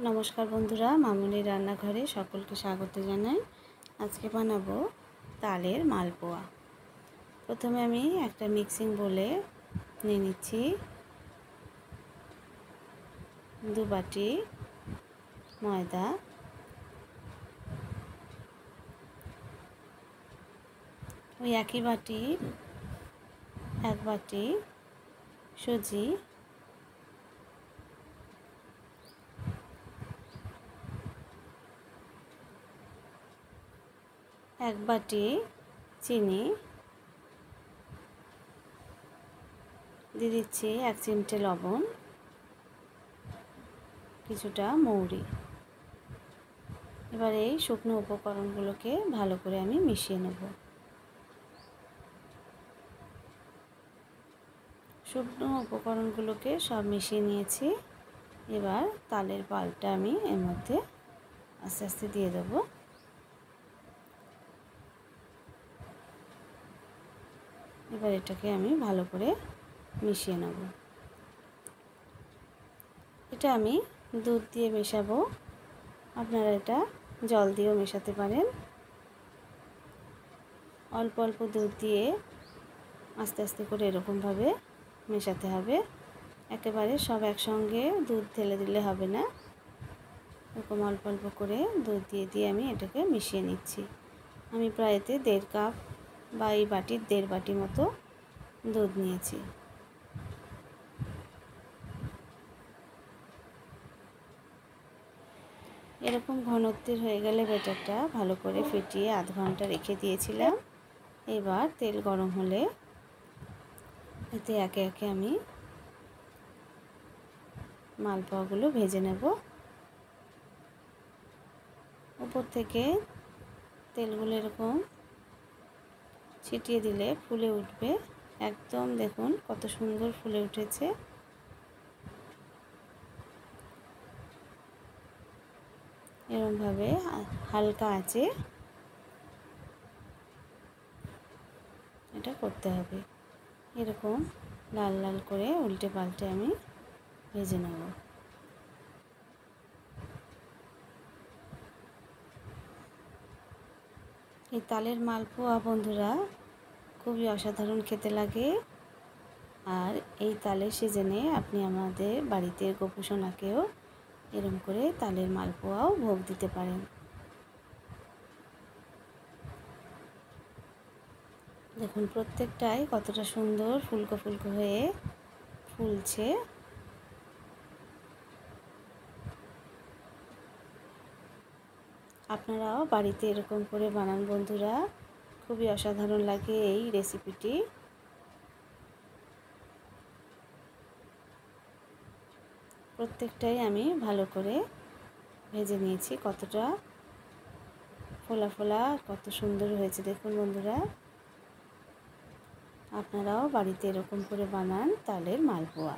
নমস্কার বন্ধুরা, মামুনি রান্নাঘরে সকলকে স্বাগত জানাই। আজকে বানাবো তালের মালপোয়া। প্রথমে আমি একটা মিক্সিং বোলে নিয়ে নিচ্ছি 2 বাটি ময়দা, ওই একই বাটি 1 বাটি সুজি, 1 বাটি চিনি দিয়ে দিচ্ছি, 1 চিমটে লবণ, কিছুটা মৌরি। এবার এই শুকনো উপকরণগুলোকে ভালো করে আমি মিশিয়ে নেব। শুকনো উপকরণগুলোকে সব মিশিয়ে নিয়েছি। এবার তালের পালটা আমি এর মধ্যে আস্তে আস্তে দিয়ে দেব। এবার এটাকে আমি ভালো করে মিশিয়ে নেব। এটা আমি দুধ দিয়ে মেশাবো, আপনারা এটা জল দিয়েও মেশাতে পারেন। অল্প অল্প দুধ দিয়ে আস্তে আস্তে করে এরকমভাবে মেশাতে হবে। একেবারে সব একসঙ্গে দুধ ঢেলে দিলে হবে না, এরকম অল্প অল্প করে দুধ দিয়ে আমি এটাকে মিশিয়ে নিচ্ছি। আমি প্রায় এতে 1.5 কাপ বা এই বাটির 1.5 বাটি মতো দুধ নিয়েছি। এরকম ঘনত্বের হয়ে গেলে ব্যাটারটা ভালো করে ফেটিয়ে আধ ঘন্টা রেখে দিয়েছিলাম। এবার তেল গরম হলে এতে একে একে আমি মালপোয়াগুলো ভেজে নেব। উপর থেকে তেলগুলো এরকম ছিটিয়ে দিলে ফুলে উঠবে। একদম দেখুন কত সুন্দর ফুলে উঠেছে। এরকমভাবে হালকা আঁচে এটা করতে হবে। এরকম লাল লাল করে উল্টে পাল্টে আমি ভেজে নেব। এই তালের মালপোয়া বন্ধুরা খুবই অসাধারণ খেতে লাগে। আর এই তালের সিজনে আপনি আমাদের বাড়িতে গোপুসোনাকেও এরকম করে তালের মালপোয়াও ভোগ দিতে পারেন। দেখুন প্রত্যেকটাই কতটা সুন্দর ফুলকো ফুলকো হয়ে ফুলছে। আপনারাও বাড়িতে এরকম করে বানান বন্ধুরা, খুবই অসাধারণ লাগে এই রেসিপিটি। প্রত্যেকটাই আমি ভালো করে ভেজে নিয়েছি। কতটা ফোলা ফোলা, কত সুন্দর হয়েছে দেখুন বন্ধুরা। আপনারাও বাড়িতে এরকম করে বানান তালের মালপোয়া।